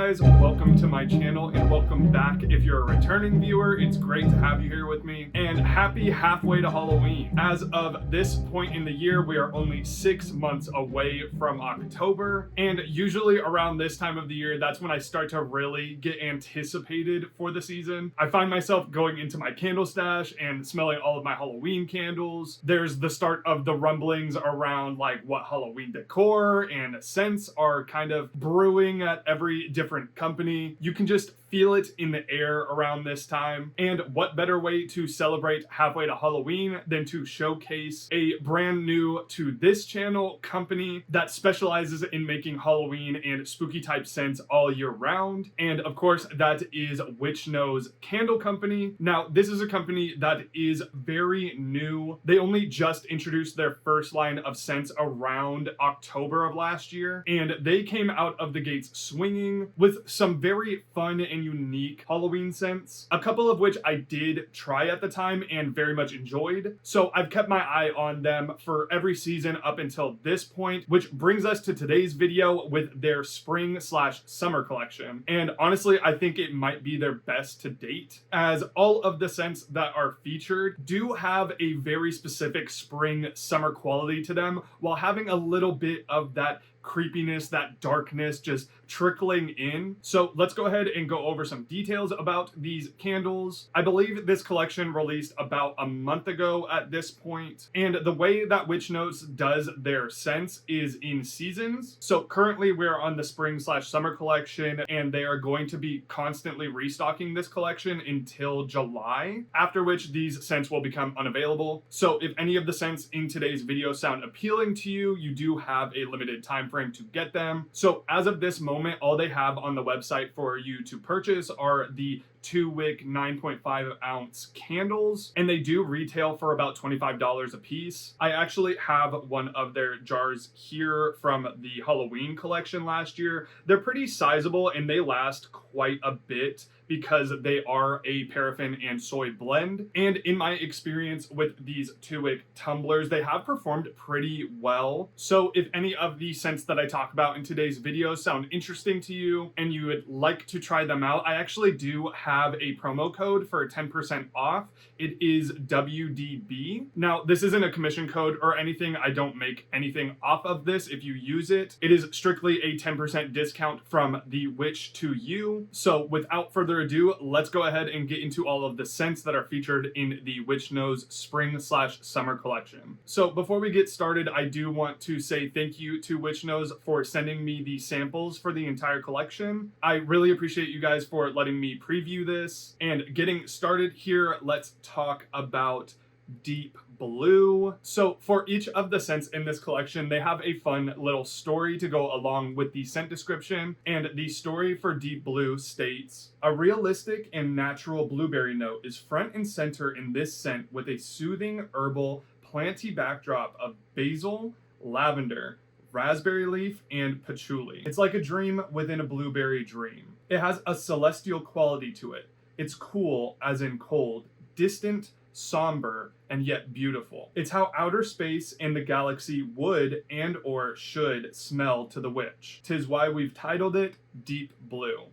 guys, welcome to my channel and welcome back if you're a returning viewer. It's great to have you here with me, and happy halfway to Halloween. As of this point in the year, we are only 6 months away from October, and usually around this time of the year, that's when I start to really get anticipated for the season. I find myself going into my candle stash and smelling all of my Halloween candles. There's the start of the rumblings around like what Halloween decor and scents are kind of brewing at every different company. You can just feel it in the air around this time. And what better way to celebrate halfway to Halloween than to showcase a brand new to this channel company that specializes in making Halloween and spooky type scents all year round. And of course, that is Witch Nose Candle Company. Now, this is a company that is very new. They only just introduced their first line of scents around October of last year, and they came out of the gates swinging with some very fun and unique Halloween scents, a couple of which I did try at the time and very much enjoyed. So I've kept my eye on them for every season up until this point, which brings us to today's video with their spring/summer collection. And honestly, I think it might be their best to date, as all of the scents that are featured do have a very specific spring/summer quality to them, while having a little bit of that creepiness, that darkness just trickling in. So let's go ahead and go over some details about these candles. I believe this collection released about a month ago at this point, and the way that Witch Nose does their scents is in seasons. So currently we're on the spring/summer collection, and they are going to be constantly restocking this collection until July, after which these scents will become unavailable. So if any of the scents in today's video sound appealing to you, you do have a limited time frame to get them. So as of this moment, all they have on the website for you to purchase are the 2-wick 9.5 ounce candles, and they do retail for about $25 a piece. I actually have one of their jars here from the Halloween collection last year. They're pretty sizable and they last quite a bit because they are a paraffin and soy blend. And in my experience with these 2-wick tumblers, they have performed pretty well. So if any of the scents that I talk about in today's video sound interesting to you and you would like to try them out, I actually do have a promo code for 10% off. It is WDB. Now, this isn't a commission code or anything. I don't make anything off of this if you use it. It is strictly a 10% discount from the Witch to you. So without further ado, let's go ahead and get into all of the scents that are featured in the Witch Nose spring/summer collection. So before we get started, I do want to say thank you to Witch Nose for sending me the samples for the entire collection. I really appreciate you guys for letting me preview this. And getting started here, let's talk about Deep Blue. So for each of the scents in this collection, they have a fun little story to go along with the scent description. And the story for Deep Blue states, a realistic and natural blueberry note is front and center in this scent, with a soothing herbal planty backdrop of basil, lavender, raspberry leaf, and patchouli. It's like a dream within a blueberry dream. It has a celestial quality to it. It's cool, as in cold, distant, somber, and yet beautiful. It's how outer space and the galaxy would and or should smell to the witch. 'Tis why we've titled it Deep Blue.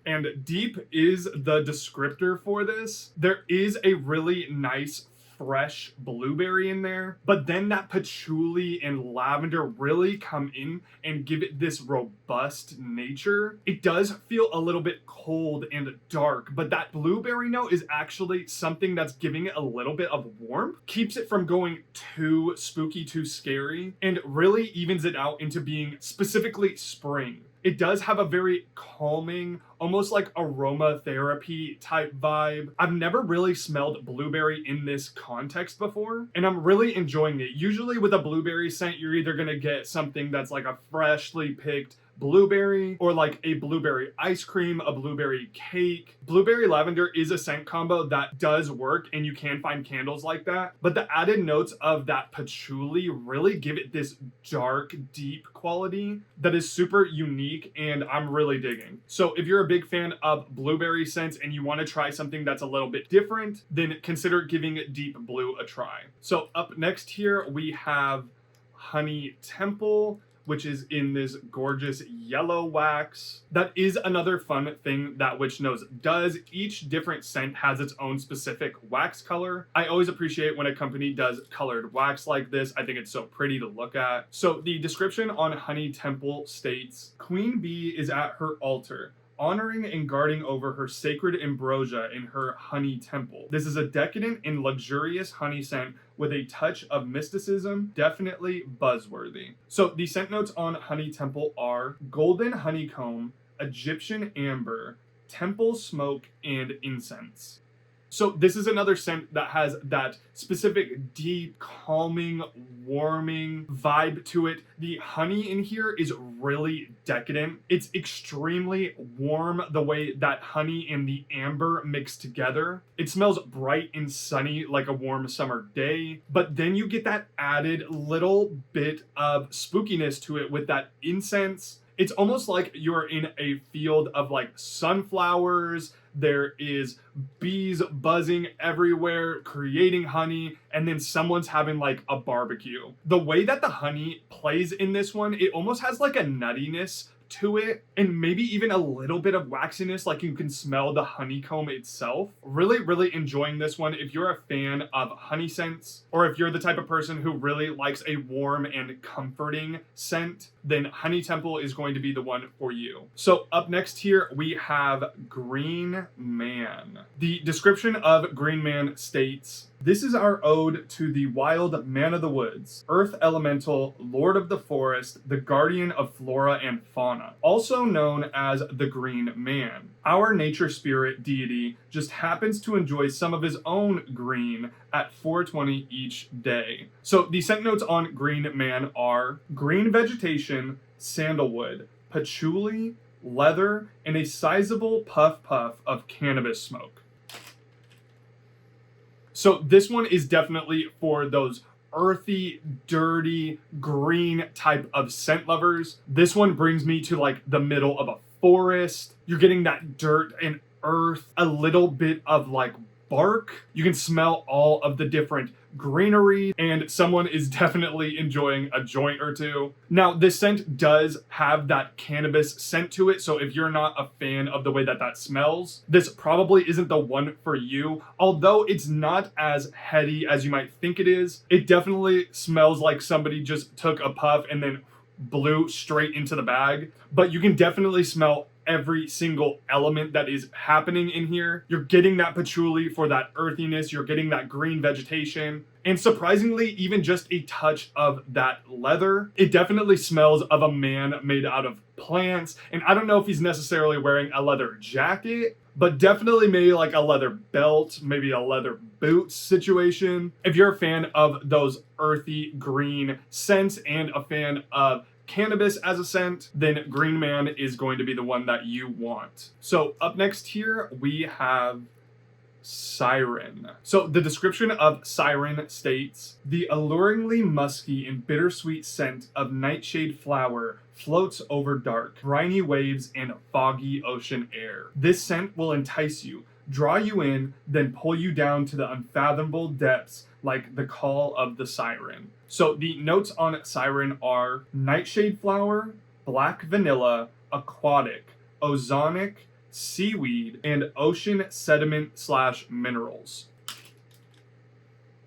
And deep is the descriptor for this. There is a really nice fresh blueberry in there, but then that patchouli and lavender really come in and give it this robust nature. It does feel a little bit cold and dark, but that blueberry note is actually something that's giving it a little bit of warmth, keeps it from going too spooky, too scary, and really evens it out into being specifically spring. It does have a very calming, almost like aromatherapy type vibe. I've never really smelled blueberry in this context before, and I'm really enjoying it. Usually with a blueberry scent, you're either gonna get something that's like a freshly picked blueberry, or like a blueberry ice cream, a blueberry cake. Blueberry lavender is a scent combo that does work, and you can find candles like that, but the added notes of that patchouli really give it this dark, deep quality that is super unique, and I'm really digging. So if you're a big fan of blueberry scents and you want to try something that's a little bit different, then consider giving Deep Blue a try. So up next here we have Honey Temple, which is in this gorgeous yellow wax. That is another fun thing that Witch Knows does. Each different scent has its own specific wax color. I always appreciate when a company does colored wax like this. I think it's so pretty to look at. So the description on Honey Temple states, Queen Bee is at her altar, honoring and guarding over her sacred ambrosia in her honey temple. This is a decadent and luxurious honey scent with a touch of mysticism, definitely buzzworthy. So the scent notes on Honey Temple are golden honeycomb, Egyptian amber, temple smoke, and incense. So this is another scent that has that specific deep, calming, warming vibe to it. The honey in here is really decadent. It's extremely warm the way that honey and the amber mix together. It smells bright and sunny like a warm summer day, but then you get that added little bit of spookiness to it with that incense. It's almost like you're in a field of like sunflowers. There is bees buzzing everywhere, creating honey, and then someone's having like a barbecue. The way that the honey plays in this one, it almost has like a nuttiness to it, and maybe even a little bit of waxiness, like you can smell the honeycomb itself. Really enjoying this one. If you're a fan of honey scents, or if you're the type of person who really likes a warm and comforting scent, then Honey Temple is going to be the one for you. So up next here, we have Green Man. The description of Green Man states, this is our ode to the wild man of the woods, earth elemental, lord of the forest, the guardian of flora and fauna, also known as the Green Man. Our nature spirit deity just happens to enjoy some of his own green at 4:20 each day. So the scent notes on Green Man are green vegetation, sandalwood, patchouli, leather, and a sizable puff of cannabis smoke. So this one is definitely for those earthy, dirty, green type of scent lovers. This one brings me to like the middle of a forest. You're getting that dirt and earth, a little bit of like bark. You can smell all of the different greenery, and someone is definitely enjoying a joint or two. Now, this scent does have that cannabis scent to it, so if you're not a fan of the way that that smells, this probably isn't the one for you. Although it's not as heady as you might think it is, it definitely smells like somebody just took a puff and then blew straight into the bag. But you can definitely smell every single element that is happening in here. You're getting that patchouli for that earthiness, you're getting that green vegetation, and surprisingly, even just a touch of that leather. It definitely smells of a man made out of plants, and I don't know if he's necessarily wearing a leather jacket, but definitely maybe like a leather belt, maybe a leather boot situation. If you're a fan of those earthy green scents and a fan of cannabis as a scent, then Green Man is going to be the one that you want. So up next here, we have Siren. So the description of Siren states, the alluringly musky and bittersweet scent of nightshade flower floats over dark, briny waves and foggy ocean air. This scent will entice you, draw you in, then pull you down to the unfathomable depths like the call of the siren. So the notes on Siren are nightshade flower, black vanilla, aquatic, ozonic, seaweed, and ocean sediment/minerals.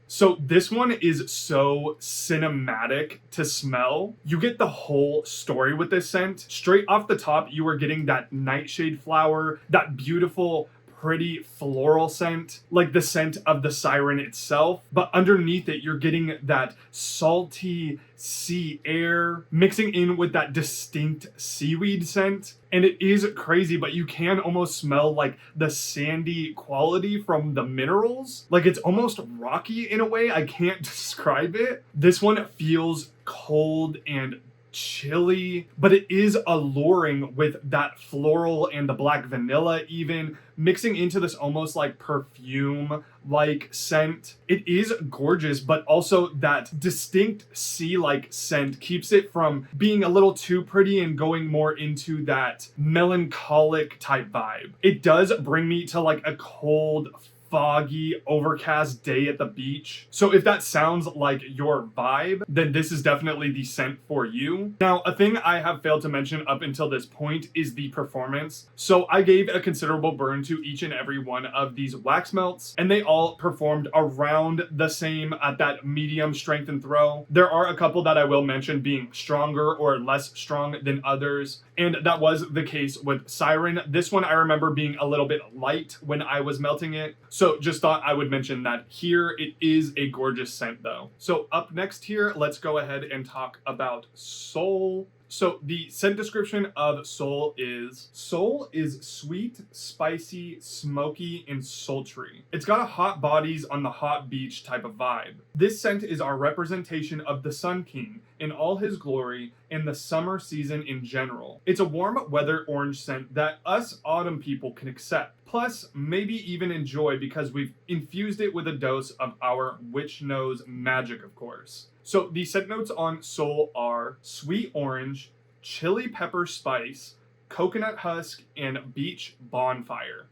So this one is so cinematic to smell. You get the whole story with this scent. Straight off the top, you are getting that nightshade flower, that beautiful, pretty floral scent, like the scent of the siren itself. But underneath it, you're getting that salty sea air mixing in with that distinct seaweed scent. And it is crazy, but you can almost smell like the sandy quality from the minerals. Like it's almost rocky in a way. I can't describe it. This one feels cold and chilly, but it is alluring with that floral and the black vanilla even mixing into this almost like perfume like scent. It is gorgeous, but also that distinct sea-like scent keeps it from being a little too pretty and going more into that melancholic type vibe. It does bring me to like a cold, foggy, overcast day at the beach. So if that sounds like your vibe, then this is definitely the scent for you. Now, a thing I have failed to mention up until this point is the performance. So I gave a considerable burn to each and every one of these wax melts, and they all performed around the same at that medium strength and throw. There are a couple that I will mention being stronger or less strong than others, and that was the case with Siren. This one I remember being a little bit light when I was melting it, so just thought I would mention that here. It is a gorgeous scent though. So up next here, let's go ahead and talk about Soul. So the scent description of Soul is sweet, spicy, smoky, and sultry. It's got a hot bodies on the hot beach type of vibe. This scent is our representation of the Sun King in all his glory and the summer season in general. It's a warm weather orange scent that us autumn people can accept. Plus, maybe even enjoy because we've infused it with a dose of our witch nose magic, of course. So the scent notes on Soul are sweet orange, chili pepper spice, coconut husk, and beach bonfire.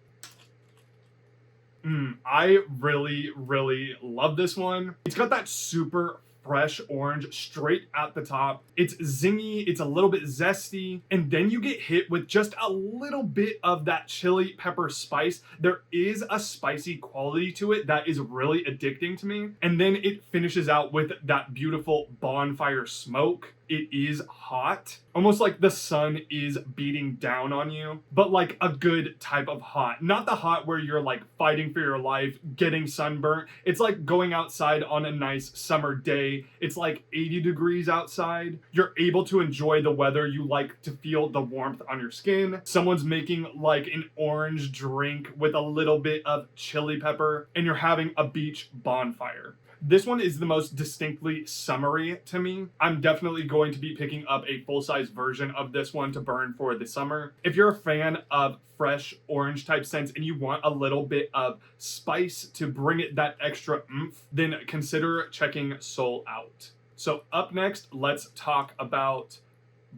I really, really love this one. It's got that super fresh orange straight at the top. It's zingy, it's a little bit zesty, and then you get hit with just a little bit of that chili pepper spice. There is a spicy quality to it that is really addicting to me. And then it finishes out with that beautiful bonfire smoke. It is hot, almost like the sun is beating down on you, but like a good type of hot. Not the hot where you're like fighting for your life, getting sunburnt. It's like going outside on a nice summer day. It's like 80 degrees outside. You're able to enjoy the weather. You like to feel the warmth on your skin. Someone's making like an orange drink with a little bit of chili pepper, and you're having a beach bonfire. This one is the most distinctly summery to me. I'm definitely going to be picking up a full-size version of this one to burn for the summer. If you're a fan of fresh orange type scents and you want a little bit of spice to bring it that extra oomph, then consider checking Soul out. So up next, let's talk about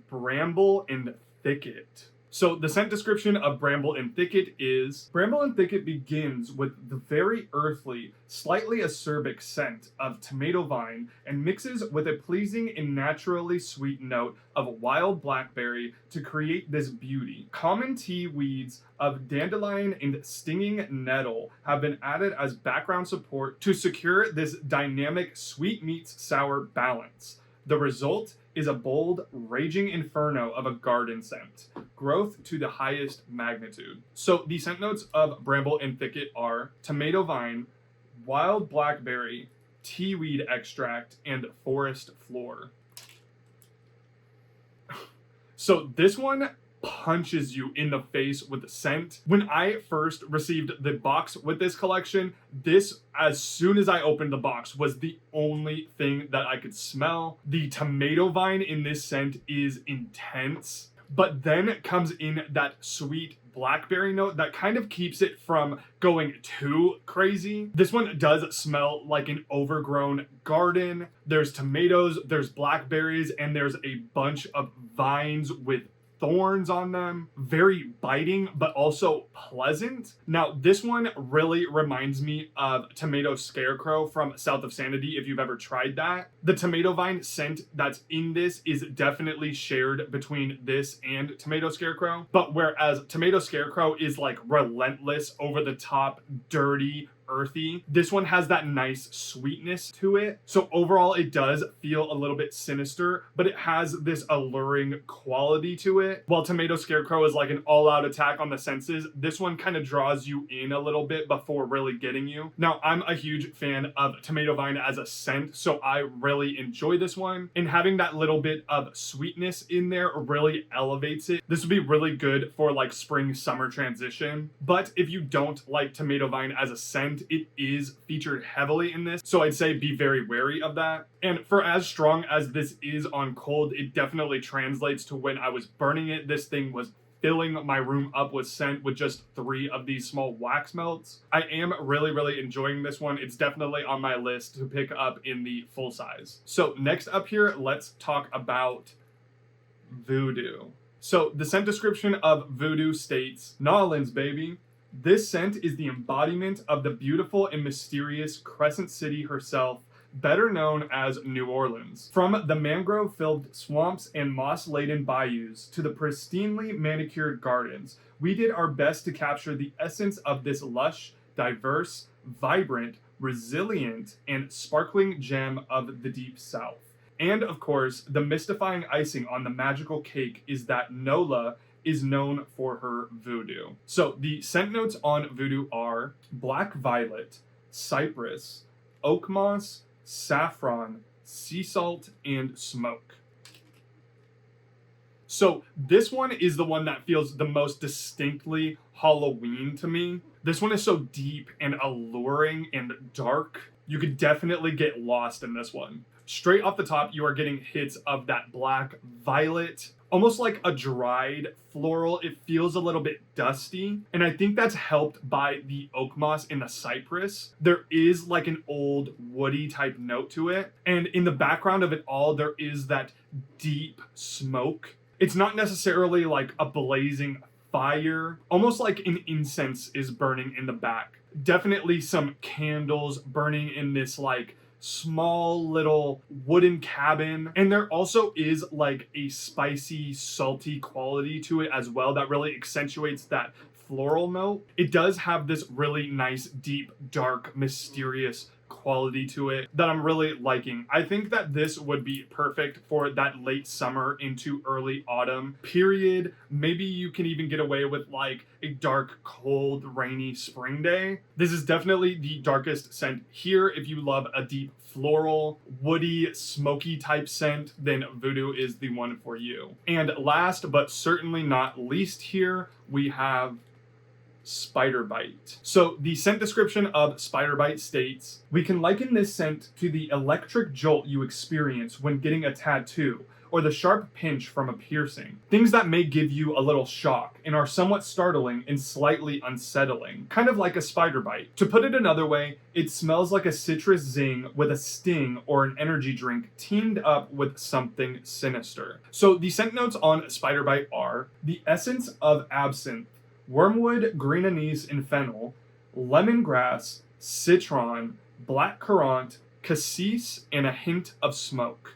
Bramble and Thicket. So the scent description of Bramble and Thicket is, Bramble and Thicket begins with the very earthly, slightly acerbic scent of tomato vine and mixes with a pleasing and naturally sweet note of wild blackberry to create this beauty. Common tea weeds of dandelion and stinging nettle have been added as background support to secure this dynamic sweet meets sour balance. The result is a bold, raging inferno of a garden scent. Growth to the highest magnitude. So the scent notes of Bramble and Thicket are tomato vine, wild blackberry, tea weed extract, and forest floor. So this one punches you in the face with the scent. When I first received the box with this collection, this, as soon as I opened the box, was the only thing that I could smell. The tomato vine in this scent is intense, but then comes in that sweet blackberry note that kind of keeps it from going too crazy. This one does smell like an overgrown garden. There's tomatoes, there's blackberries, and there's a bunch of vines with thorns on them. Very biting, but also pleasant. Now, this one really reminds me of Tomato Scarecrow from South of Sanity, if you've ever tried that. The tomato vine scent that's in this is definitely shared between this and Tomato Scarecrow, but whereas Tomato Scarecrow is like relentless, over the top, dirty, earthy, this one has that nice sweetness to it. So overall, it does feel a little bit sinister, but it has this alluring quality to it. While Tomato Scarecrow is like an all-out attack on the senses, this one kind of draws you in a little bit before really getting you. Now, I'm a huge fan of tomato vine as a scent, so I really enjoy this one. And having that little bit of sweetness in there really elevates it. This would be really good for like spring summer transition. But if you don't like tomato vine as a scent, it is featured heavily in this, so I'd say be very wary of that. And for as strong as this is on cold, it definitely translates to when I was burning it. This thing was filling my room up with scent with just 3 of these small wax melts. I am really, really enjoying this one. It's definitely on my list to pick up in the full size. So next up here, let's talk about Voodoo. So the scent description of Voodoo states, Nolans, baby. This scent is the embodiment of the beautiful and mysterious Crescent City herself, better known as New Orleans. From the mangrove-filled swamps and moss-laden bayous to the pristinely manicured gardens, we did our best to capture the essence of this lush, diverse, vibrant, resilient, and sparkling gem of the Deep South. And of course, the mystifying icing on the magical cake is that Nola is known for her voodoo. So the scent notes on voodoo are black violet, cypress, oak moss, saffron, sea salt, and smoke. So this one is the one that feels the most distinctly Halloween to me. This one is so deep and alluring and dark. You could definitely get lost in this one. Straight off the top, you are getting hits of that black violet, almost like a dried floral. It feels a little bit dusty, and I think that's helped by the oak moss and the cypress. There is like an old woody type note to it, and in the background of it all, there is that deep smoke. It's not necessarily like a blazing fire, almost like an incense is burning in the back. Definitely some candles burning in this like small little wooden cabin, and there also is like a spicy, salty quality to it as well that really accentuates that floral note. It does have this really nice, deep, dark, mysterious quality to it that I'm really liking. I think that this would be perfect for that late summer into early autumn period. Maybe you can even get away with like a dark, cold, rainy spring day. This is definitely the darkest scent here. If you love a deep floral, woody, smoky type scent, then Voodoo is the one for you. And last but certainly not least here, we have Spider Bite. So the scent description of Spider Bite states, "We can liken this scent to the electric jolt you experience when getting a tattoo, or the sharp pinch from a piercing. Things that may give you a little shock and are somewhat startling and slightly unsettling, kind of like a spider bite. To put it another way, it smells like a citrus zing with a sting or an energy drink teamed up with something sinister." So the scent notes on Spider Bite are the essence of absinthe, wormwood, green anise, and fennel, lemongrass, citron, black currant, cassis, and a hint of smoke.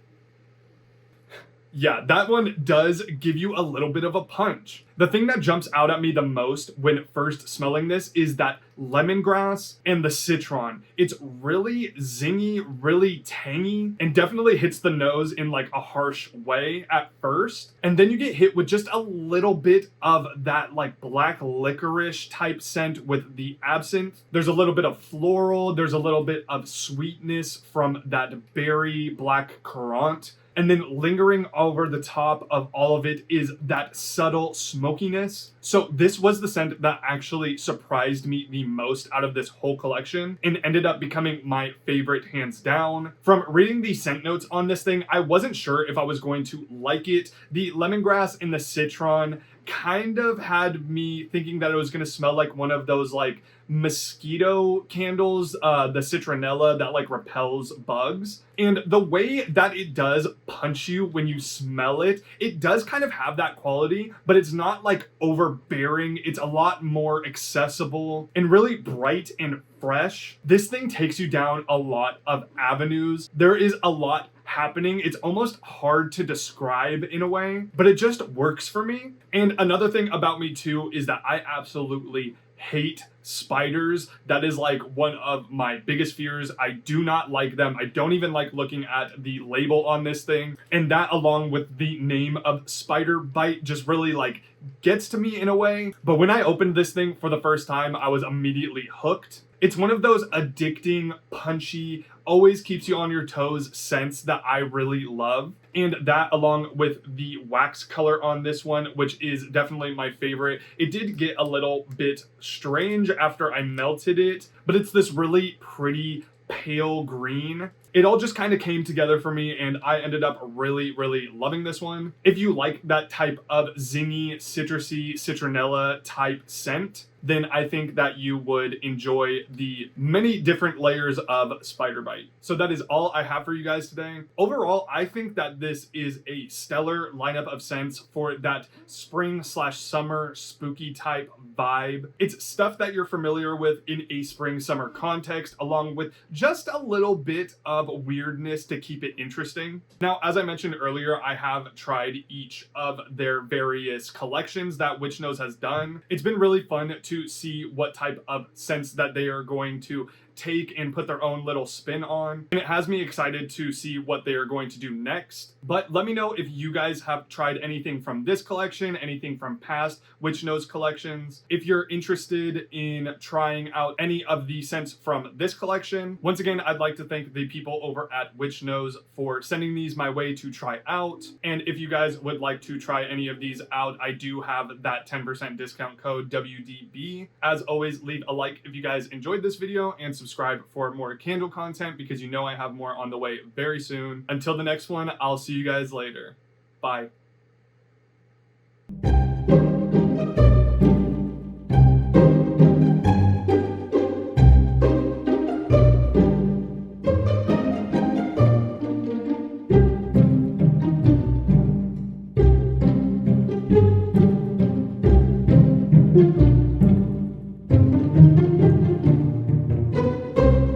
Yeah, that one does give you a little bit of a punch. The thing that jumps out at me the most when first smelling this is that lemongrass and the citron. It's really zingy, really tangy, and definitely hits the nose in like a harsh way at first. And then you get hit with just a little bit of that like black licorice type scent with the absinthe. There's a little bit of floral, there's a little bit of sweetness from that berry black currant. And then lingering over the top of all of it is that subtle smokiness. So this was the scent that actually surprised me the most out of this whole collection and ended up becoming my favorite hands down. From reading the scent notes on this thing, I wasn't sure if I was going to like it. The lemongrass and the citron kind of had me thinking that it was going to smell like one of those like mosquito candles, the citronella that like repels bugs. And the way that it does punch you when you smell it, it does kind of have that quality, but it's not like overbearing. It's a lot more accessible and really bright and fresh. This thing takes you down a lot of avenues. There is a lot happening. It's almost hard to describe in a way, but it just works for me. And another thing about me too is that I absolutely hate spiders. That is like one of my biggest fears. I do not like them. I don't even like looking at the label on this thing. And that, along with the name of Spider Bite, just really like gets to me in a way. But when I opened this thing for the first time, I was immediately hooked. It's one of those addicting, punchy, always keeps you on your toes scents that I really love. And that, along with the wax color on this one, which is definitely my favorite. It did get a little bit strange after I melted it, but it's this really pretty pale green. It all just kind of came together for me, and I ended up really, really loving this one. If you like that type of zingy, citrusy, citronella type scent, then I think that you would enjoy the many different layers of spider bite. So that is all I have for you guys today. Overall, I think that this is a stellar lineup of scents for that spring/summer spooky type vibe. It's stuff that you're familiar with in a spring-summer context, along with just a little bit of weirdness to keep it interesting. Now, as I mentioned earlier, I have tried each of their various collections that Witch Nose has done. It's been really fun to see what type of scents that they are going to take and put their own little spin on, and it has me excited to see what they are going to do next. But let me know if you guys have tried anything from this collection, anything from past Witch Nose collections. If you're interested in trying out any of the scents from this collection, once again, I'd like to thank the people over at Witch Nose for sending these my way to try out. And if you guys would like to try any of these out, I do have that 10% discount code WDB. As always, leave a like if you guys enjoyed this video, and subscribe for more candle content, because you know I have more on the way very soon. Until the next one, I'll see you guys later. Bye.